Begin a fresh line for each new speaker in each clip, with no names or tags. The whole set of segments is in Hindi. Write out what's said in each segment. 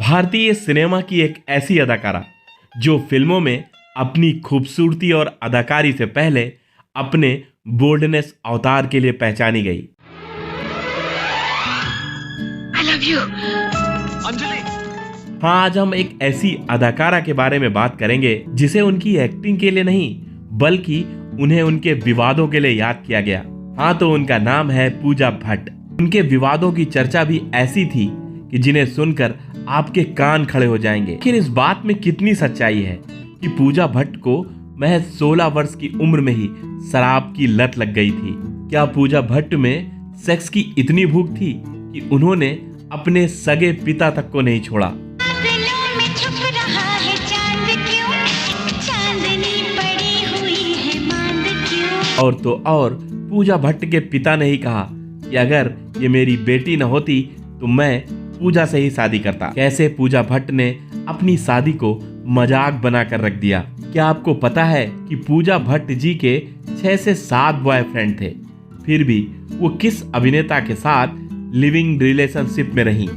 भारतीय सिनेमा की एक ऐसी अदाकारा जो फिल्मों में अपनी खूबसूरती और अदाकारी से पहले अपने बोल्डनेस अवतार के लिए पहचानी गई।
I love you. अंजलि।
हाँ, आज हम एक ऐसी अदाकारा के बारे में बात करेंगे जिसे उनकी एक्टिंग के लिए नहीं बल्कि उन्हें उनके विवादों के लिए याद किया गया। हाँ, तो उनका नाम है पूजा भट्ट। उनके विवादों की चर्चा भी ऐसी थी कि जिन्हें सुनकर आपके कान खड़े हो जाएंगे। लेकिन इस बात में कितनी सच्चाई है कि पूजा भट्ट को महज 16 वर्ष की उम्र में ही शराब की लत लग गई थी। क्या पूजा भट्ट में सेक्स की इतनी भूख थी कि उन्होंने अपने सगे पिता तक को नहीं छोड़ा। और तो और पूजा भट्ट के पिता ने ही कहा कि अगर ये मेरी बेटी न होती तो मैं पूजा से ही शादी करता। कैसे पूजा भट्ट ने अपनी शादी को मजाक बनाकर रख दिया। क्या आपको पता है कि पूजा भट्ट जी के 6 से 7 बॉयफ्रेंड थे, फिर भी वो किस अभिनेता के साथ लिविंग रिलेशनशिप में रहीं?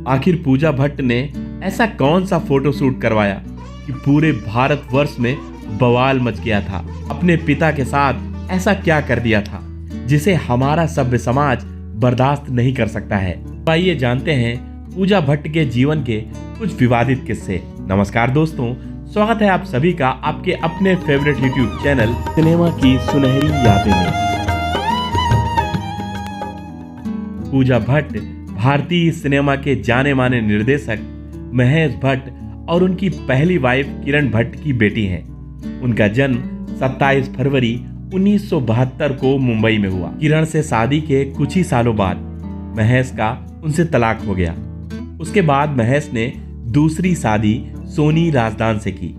आखिर पूजा भट्ट ने ऐसा कौन सा फोटोशूट करवाया कि पूरे भारतवर्ष में बवाल मच गया था? अपने पिता के साथ ऐसा क्या कर दिया था जिसे हमारा सभ्य समाज बर्दाश्त नहीं कर सकता है? आइए जानते हैं पूजा भट्ट के जीवन के कुछ विवादित किस्से। नमस्कार दोस्तों, स्वागत है आप सभी का आपके अपने फेवरेट यूट्यूब चैनल सिनेमा की सुनहरी यादें में। पूजा भट्ट भारतीय सिनेमा के जाने माने निर्देशक महेश भट्ट और उनकी पहली वाइफ किरण भट्ट की बेटी हैं। उनका जन्म 27 फरवरी 1972 को मुंबई में हुआ। किरण से शादी के कुछ ही सालों बाद महेश का उनसे तलाक हो गया। उसके बाद महेश ने दूसरी शादी सोनी राजदान से की,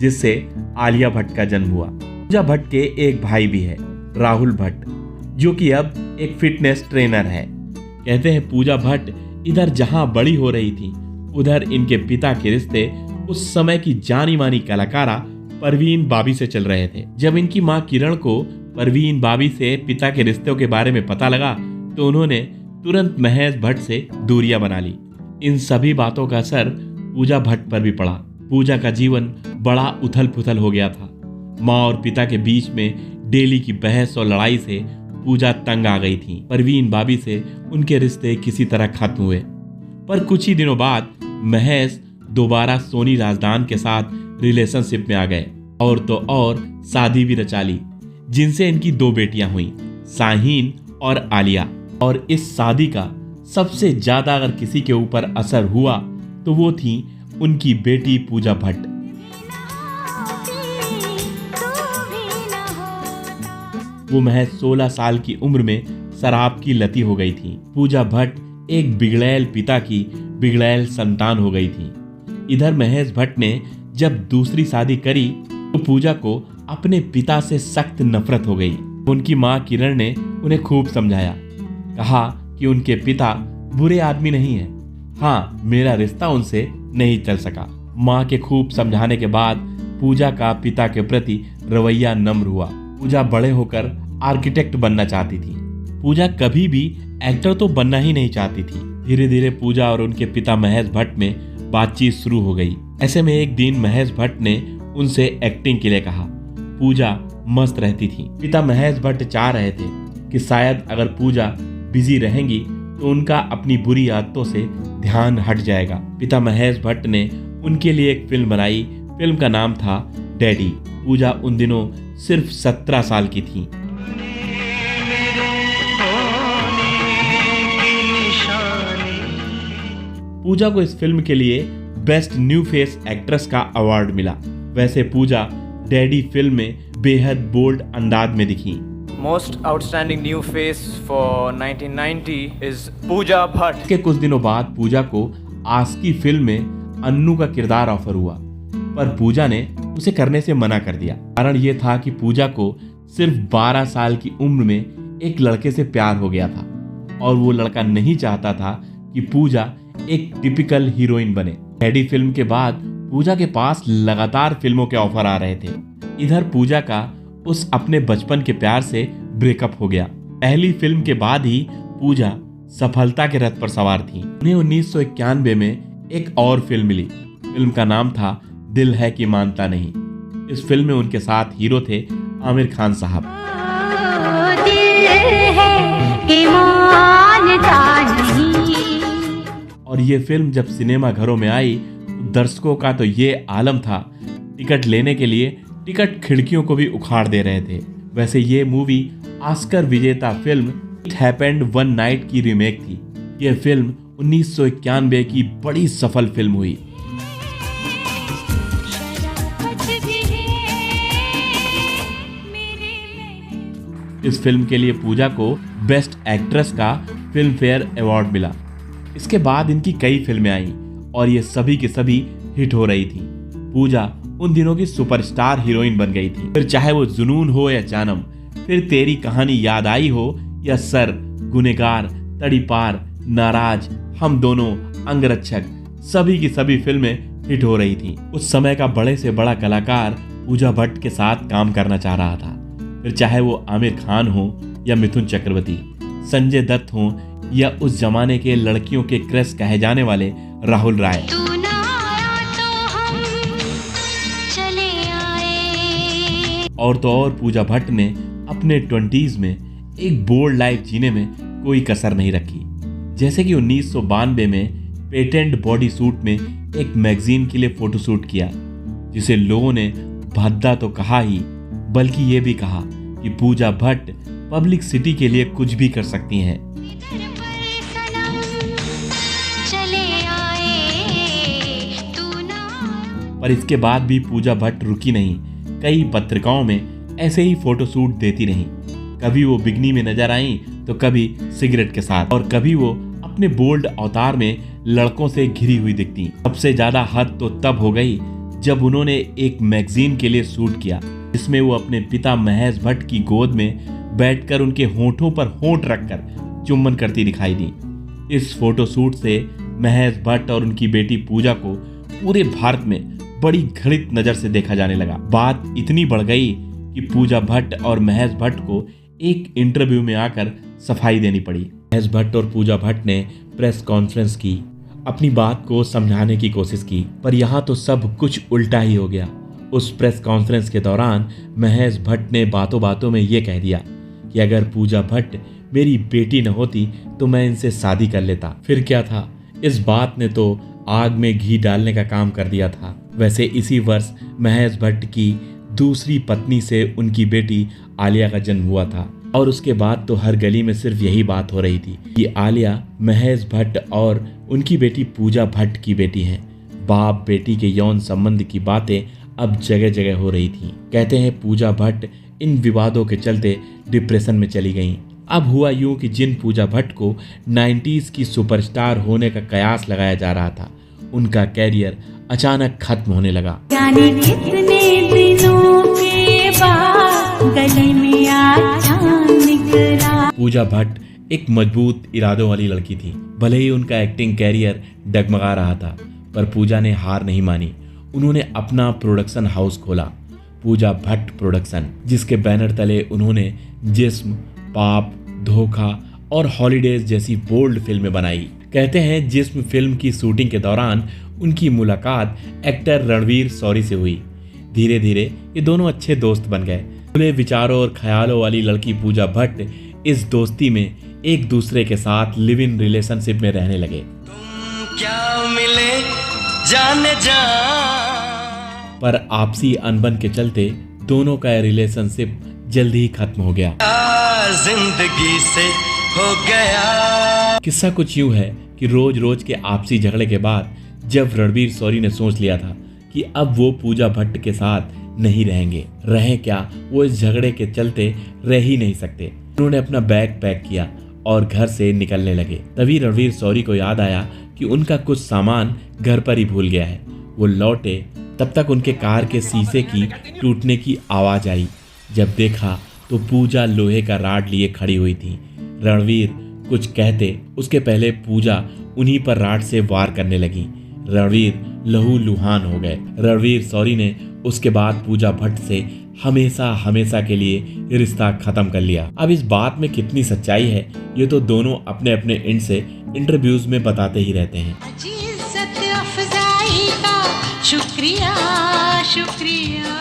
जिससे आलिया भट्ट का जन्म हुआ। पूजा भट्ट के एक भाई भी है, राहुल भट्ट, जो कि अब एक फिटनेस ट्रेनर है। कहते हैं पूजा भट्ट इधर जहां बड़ी हो रही थी उधर इनके पिता के रिश्ते उस समय की जानी मानी कलाकारा परवीन बाबी से चल रहे थे। जब इनकी मां किरण को परवीन बाबी से पिता के रिश्तों के बारे में पता लगा तो उन्होंने तुरंत महेश भट्ट से दूरियां बना ली। इन सभी बातों का असर पूजा भट्ट पर भी पड़ा। पूजा का जीवन बड़ा उथल पुथल हो गया था। माँ और पिता के बीच में डेली की बहस और लड़ाई से पूजा तंग आ गई थी। परवीन बाबी से उनके रिश्ते किसी तरह खत्म हुए, पर कुछ ही दिनों बाद महेश दोबारा सोनी राजदान के साथ रिलेशनशिप में आ गए और तो और शादी भी रचा ली, जिनसे इनकी 2 बेटियां हुई, शाहीन और आलिया। और इस शादी का सबसे ज्यादा अगर किसी के ऊपर असर हुआ तो वो थी उनकी बेटी पूजा भट्ट। वो महज 16 साल की उम्र में शराब की लती हो गई थी। पूजा भट्ट एक बिगड़ैल पिता की बिगड़ैल संतान हो गई थी। इधर महेश भट्ट ने जब दूसरी शादी करी तो पूजा को अपने पिता से सख्त नफरत हो गई। उनकी मां किरण ने उन्हें खूब समझाया, कहा कि उनके पिता बुरे आदमी नहीं है। हाँ, मेरा रिश्ता उनसे नहीं चल सका। मां के खूब समझाने के बाद पूजा का पिता के प्रति रवैया नम्र हुआ। पूजा बड़े होकर आर्किटेक्ट बनना चाहती थी। पूजा कभी भी एक्टर तो बनना ही नहीं चाहती थी। धीरे धीरे पूजा और उनके पिता महेश भट्ट में बातचीत शुरू हो गई। ऐसे में एक दिन महेश भट्ट ने उनसे एक्टिंग के लिए कहा। पूजा मस्त रहती थी। पिता महेश भट्ट चाह रहे थे कि शायद अगर पूजा बिजी रहेंगी तो उनका अपनी बुरी आदतों से ध्यान हट जाएगा। पिता महेश भट्ट ने उनके लिए एक फिल्म बनाई। फिल्म का नाम था डैडी। पूजा उन दिनों सिर्फ 17 साल की थी। पूजा को इस फिल्म के लिए बेस्ट न्यू फेस एक्ट्रेस का अवार्ड मिला। वैसे पूजा डैडी फिल्म में बेहद बोल्ड अंदाज में दिखी।
Most outstanding new face for 1990 is Pooja Bhatt.
के कुछ दिनों बाद पूजा को आस्की फिल्म में अन्नू का किरदार ऑफर हुआ, पर पूजा ने उसे करने से मना कर दिया। कारण यह था कि पूजा को सिर्फ 12 साल की उम्र में एक लड़के से प्यार हो गया था और वो लड़का नहीं चाहता था कि पूजा एक टिपिकल हीरोइन बने। डैडी फिल्म के बाद पूजा के पास लगातार फिल्मों के ऑफर आ रहे थे। इधर पूजा का उस अपने बचपन के प्यार से ब्रेकअप हो गया। पहली फिल्म के बाद ही पूजा सफलता के रथ पर सवार थी। उन्हें 1991 में एक और फिल्म मिली। फिल्म का नाम था दिल है कि मानता नहीं। इस फिल्म में उनके साथ हीरो थे आमिर खान साहब। और ये फिल्म जब सिनेमा घरों में आई तो दर्शकों का तो ये आलम था, टिकट लेने के लिए टिकट खिड़कियों को भी उखाड़ दे रहे थे। वैसे ये मूवी ऑस्कर विजेता film it happened one night की रीमेक थी। यह फिल्म 1991 की बड़ी सफल फिल्म हुई। इस फिल्म के लिए पूजा को बेस्ट एक्ट्रेस का फिल्म फेयर अवार्ड मिला। इसके बाद इनकी कई फिल्में आईं और ये सभी की सभी हिट हो रही थी। पूजा उन दिनों की सुपरस्टार हीरोइन बन गई थी। फिर चाहे वो जुनून हो या जानम, फिर तेरी कहानी याद आई हो या सर, गुनेगार, तड़ीपार, नाराज, हम दोनों, अंगरक्षक, सभी की सभी फिल्में हिट हो रही थी। उस समय का बड़े से बड़ा कलाकार पूजा भट्ट के साथ काम करना चाह रहा था। फिर चाहे वो आमिर खान हो या मिथुन चक्रवर्ती, संजय दत्त हो या उस जमाने के लड़कियों के क्रश कहे जाने वाले राहुल राय। और तो और पूजा भट्ट ने अपने 20s में एक बोल्ड लाइफ जीने में कोई कसर नहीं रखी। जैसे कि 1992 में पेटेंट बॉडी सूट में एक मैगजीन के लिए फोटोशूट किया, जिसे लोगों ने भद्दा तो कहा ही, बल्कि ये भी कहा कि पूजा भट्ट पब्लिक सिटी के लिए कुछ भी कर सकती हैं। पर इसके बाद भी पूजा भट्ट रुकी नहीं। कई पत्रिकाओं में ऐसे ही फोटोशूट देती रहीं। कभी वो बिगनी में नजर आई तो कभी सिगरेट के साथ, और कभी वो अपने बोल्ड अवतार में लड़कों से घिरी हुई दिखती। सबसे ज्यादा हद तो तब हो गई जब उन्होंने एक मैगजीन के लिए शूट किया, जिसमें वो अपने पिता महेश भट्ट की गोद में बैठकर उनके होंठों पर होंठ रखकर चुम्बन करती दिखाई दी। इस फोटोशूट से महेश भट्ट और उनकी बेटी पूजा को पूरे भारत में बड़ी घृणित नजर से देखा जाने लगा। बात इतनी बढ़ गई कि पूजा भट्ट और महेश भट्ट को एक इंटरव्यू में आकर सफाई देनी पड़ी। महेश भट्ट और पूजा भट्ट ने प्रेस कॉन्फ्रेंस की, अपनी बात को समझाने की कोशिश की, पर यहाँ तो सब कुछ उल्टा ही हो गया। उस प्रेस कॉन्फ्रेंस के दौरान महेश भट्ट ने बातों बातों में ये कह दिया कि अगर पूजा भट्ट मेरी बेटी न होती तो मैं इनसे शादी कर लेता। फिर क्या था, इस बात ने तो आग में घी डालने का काम कर दिया था। वैसे इसी वर्ष महेश भट्ट की दूसरी पत्नी से उनकी बेटी आलिया का जन्म हुआ था, और उसके बाद तो हर गली में सिर्फ यही बात हो रही थी कि आलिया महेश भट्ट और उनकी बेटी पूजा भट्ट की बेटी हैं। बाप बेटी के यौन संबंध की बातें अब जगह जगह हो रही थी। कहते हैं पूजा भट्ट इन विवादों के चलते डिप्रेशन में चली गईं। अब हुआ यूं कि जिन पूजा भट्ट को 90s की सुपरस्टार होने का कयास लगाया जा रहा था, उनका कैरियर अचानक खत्म होने लगा।
जाने कितने दिनों के बाद गली में अच्छा निकला।
पूजा भट्ट एक मजबूत इरादों वाली लड़की थी। भले ही उनका एक्टिंग कैरियर डगमगा रहा था, पर पूजा ने हार नहीं मानी। उन्होंने अपना प्रोडक्शन हाउस खोला, पूजा भट्ट प्रोडक्शन, जिसके बैनर तले उन्होंने जिस्म, पाप, धोखा और हॉलीडेज जैसी बोल्ड फिल्में बनाई। कहते हैं जिस्म फिल्म की शूटिंग के दौरान उनकी मुलाकात एक्टर रणवीर शौरी से हुई। धीरे धीरे ये दोनों अच्छे दोस्त बन गए। खुले विचारों और ख्यालों वाली लड़की पूजा भट्ट इस दोस्ती में एक दूसरे के साथ लिव इन रिलेशनशिप में रहने लगे।
क्या मिले जाने जा।
पर आपसी अनबन के चलते दोनों का रिलेशनशिप जल्दी ही खत्म हो गया।
जिंदगी से हो गया।
किस्सा कुछ यूं है कि रोज रोज के आपसी झगड़े के बाद जब रणवीर शौरी ने सोच लिया था कि अब वो पूजा भट्ट के साथ नहीं रहेंगे, रहें क्या, वो इस झगड़े के चलते रह ही नहीं सकते। उन्होंने अपना बैग पैक किया और घर से निकलने लगे। तभी रणवीर शौरी को याद आया कि उनका कुछ सामान घर पर ही भूल गया है। वो लौटे, तब तक उनके कार के शीशे की टूटने की आवाज आई। जब देखा तो पूजा लोहे का राड लिए खड़ी हुई थी। रणवीर कुछ कहते उसके पहले पूजा उन्हीं पर राड से वार करने लगी। रणवीर लहू लुहान हो गए। रणवीर शौरी ने उसके बाद पूजा भट्ट से हमेशा हमेशा के लिए रिश्ता खत्म कर लिया। अब इस बात में कितनी सच्चाई है ये तो दोनों अपने अपने एंड से इंटरव्यूज में बताते ही रहते हैं।
शुक्रिया शुक्रिया।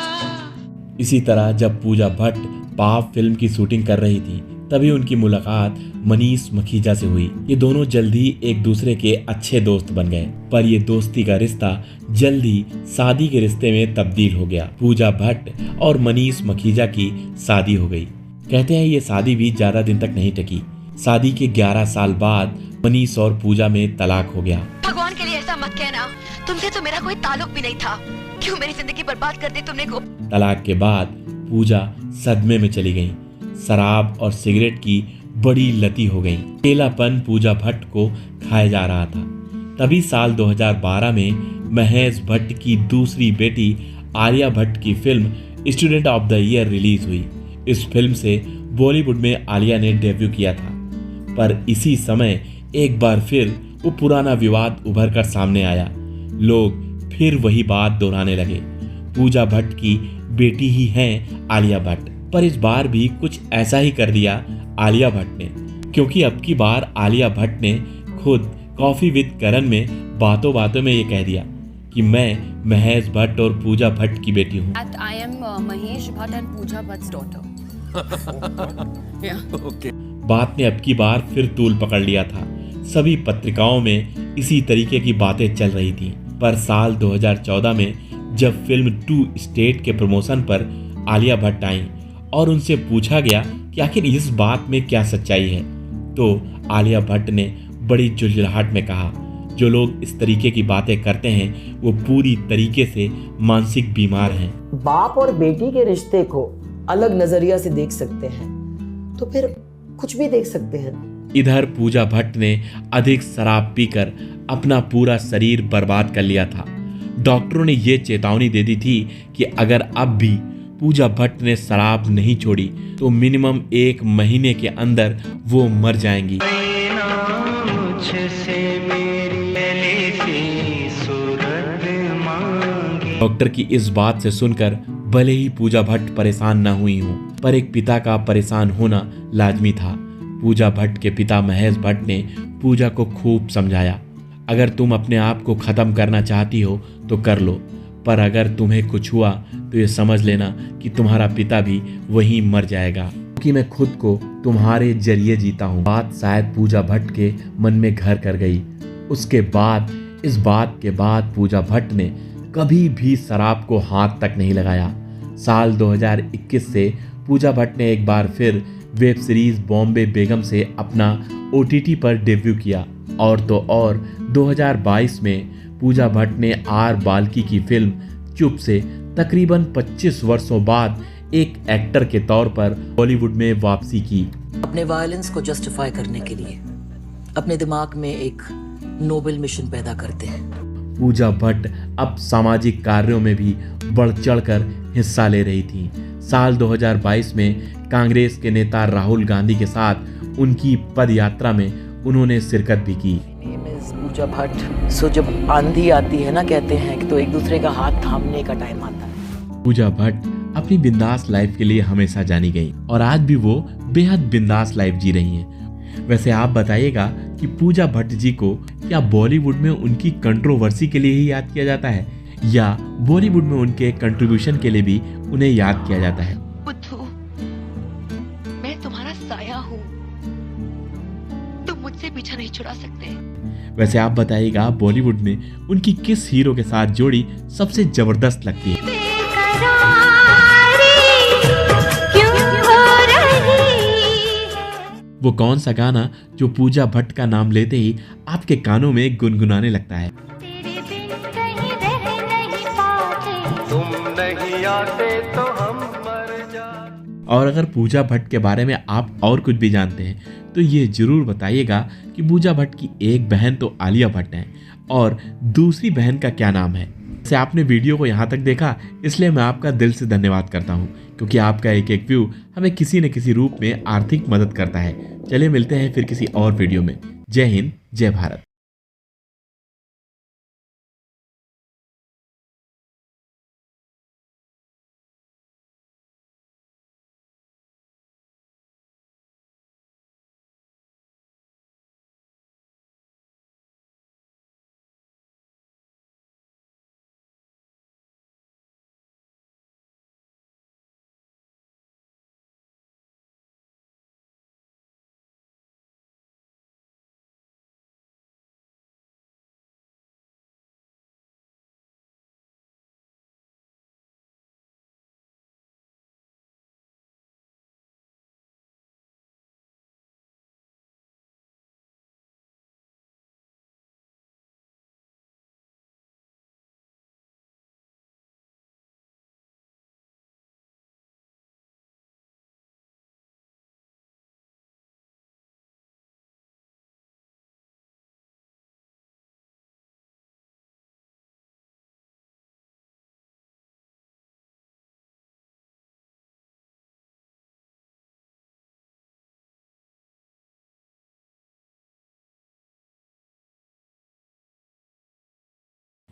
इसी तरह जब पूजा भट्ट पाप फिल्म की शूटिंग कर रही थी तभी उनकी मुलाकात मनीष मखीजा से हुई। ये दोनों जल्द ही एक दूसरे के अच्छे दोस्त बन गए, पर ये दोस्ती का रिश्ता जल्द ही शादी के रिश्ते में तब्दील हो गया। पूजा भट्ट और मनीष मखीजा की शादी हो गई। कहते हैं ये शादी भी ज्यादा दिन तक नहीं टकी। शादी के 11 साल बाद मनीष और पूजा में तलाक हो गया।
भगवान के लिए ऐसा मत कहना, तुमसे तो मेरा कोई ताल्लुक भी नहीं था। क्यों मेरी जिंदगी बर्बाद कर दी तुमने को।
तलाक के बाद पूजा सदमे में चली गई। शराब और सिगरेट की बड़ी लती हो गई। अकेलापन पूजा भट्ट को खाया जा रहा था। तभी साल 2012 में महेश भट्ट की दूसरी बेटी आलिया भट्ट की film student of the year release हुई। इस फिल्म से बॉलीवुड में आलिया ने डेब्यू किया था, पर इसी समय एक बार फिर वो पुराना विवाद उभर कर सामने आया। लोग फिर वही बात दोहराने लगे। पूजा भट्ट की बेटी ही हैं आलिया भट्ट, पर इस बार भी कुछ ऐसा ही कर दिया आलिया भट्ट ने, क्योंकि अब की बार आलिया भट्ट ने खुद कॉफी विद करण में बातों बातों में ये कह दिया कि मैं महेश भट्ट और पूजा भट्ट की बेटी हूँ।
I am Mahesh Bhatt and Pooja Bhatt's daughter.
बात ने अब की बार फिर तूल पकड़ लिया था। सभी पत्रिकाओं में इसी तरीके की बातें चल रही थी, पर साल 2014 में जब फिल्म 2 स्टेट के प्रमोशन पर आलिया भट्ट आई और उनसे पूछा गया कि आखिर इस बात में क्या सच्चाई है, तो आलिया भट्ट ने बड़ी झुंझलाहट में कहा, जो लोग इस तरीके की बातें करते हैं वो पूरी तरीके से मानसिक बीमार हैं।
बाप और बेटी के रिश्ते को अलग नजरिया से देख सकते हैं तो फिर कुछ भी देख सकते हैं।
इधर पूजा भट्ट ने अधिक शराब पीकर अपना पूरा शरीर बर्बाद कर लिया था। डॉक्टरों ने ये चेतावनी दे दी थी कि अगर अब भी पूजा भट्ट ने शराब नहीं छोड़ी तो मिनिमम 1 महीने के अंदर वो मर जाएंगी। डॉक्टर की इस बात से सुनकर भले ही पूजा भट्ट परेशान न हुई हूँ, पर एक पिता का परेशान होना लाजमी था। पूजा भट्ट के पिता महेश भट्ट ने पूजा को खूब समझाया, अगर तुम अपने आप को खत्म करना चाहती हो तो कर लो, पर अगर तुम्हें कुछ हुआ तो ये समझ लेना कि तुम्हारा पिता भी वहीं मर जाएगा, क्योंकि मैं खुद को तुम्हारे जरिए जीता हूँ। बात शायद पूजा भट्ट के मन में घर कर गई। उसके बाद इस बात के बाद पूजा भट्ट ने कभी भी शराब को हाथ तक नहीं लगाया। साल 2021 से पूजा भट्ट ने एक बार फिर वेब सीरीज बॉम्बे बेगम से अपना OTT पर डेब्यू किया, और तो और 2022 में पूजा भट्ट ने आर बाल्की की फिल्म चुप से तकरीबन 25 वर्षों बाद एक एक्टर के तौर पर बॉलीवुड में वापसी की।
अपने वायलेंस को जस्टिफाई करने के लिए अपने दिमाग में एक नोबल मिशन पैदा करते हैं।
पूजा भट्ट अब सामाजिक कार्यों में भी बढ़ चढ़कर हिस्सा ले रही थी। साल 2022 में कांग्रेस के नेता राहुल गांधी के साथ उनकी पद यात्रा में उन्होंने शिरकत भी की।
पूजा भट्ट, सो जब आंधी आती है ना, कहते हैं कि तो एक दूसरे का हाथ थामने का टाइम आता है।
पूजा भट्ट अपनी बिंदास लाइफ के लिए हमेशा जानी गई और आज भी वो बेहद बिंदास लाइफ जी रही हैं। वैसे आप बताइएगा कि पूजा भट्ट जी को क्या बॉलीवुड में उनकी कंट्रोवर्सी के लिए ही याद किया जाता है या बॉलीवुड में उनके कंट्रीब्यूशन के लिए भी उन्हें याद किया जाता है?
बुद्धू, मैं तुम्हारा साया हूँ, तुम मुझसे पीछा नहीं छुड़ा सकते।
वैसे आप बताइएगा बॉलीवुड में उनकी किस हीरो के साथ जोड़ी सबसे जबरदस्त लगती है? वो कौन सा गाना जो पूजा भट्ट का नाम लेते ही आपके कानों में गुनगुनाने लगता है?
तुम नहीं आते तो हम मर जाते।
और अगर पूजा भट्ट के बारे में आप और कुछ भी जानते हैं तो ये जरूर बताइएगा कि पूजा भट्ट की एक बहन तो आलिया भट्ट है और दूसरी बहन का क्या नाम है। से आपने वीडियो को यहाँ तक देखा, इसलिए मैं आपका दिल से धन्यवाद करता हूँ, क्योंकि आपका एक एक व्यू हमें किसी न किसी रूप में आर्थिक मदद करता है। चलिए मिलते हैं फिर किसी और वीडियो में। जय हिंद, जय भारत।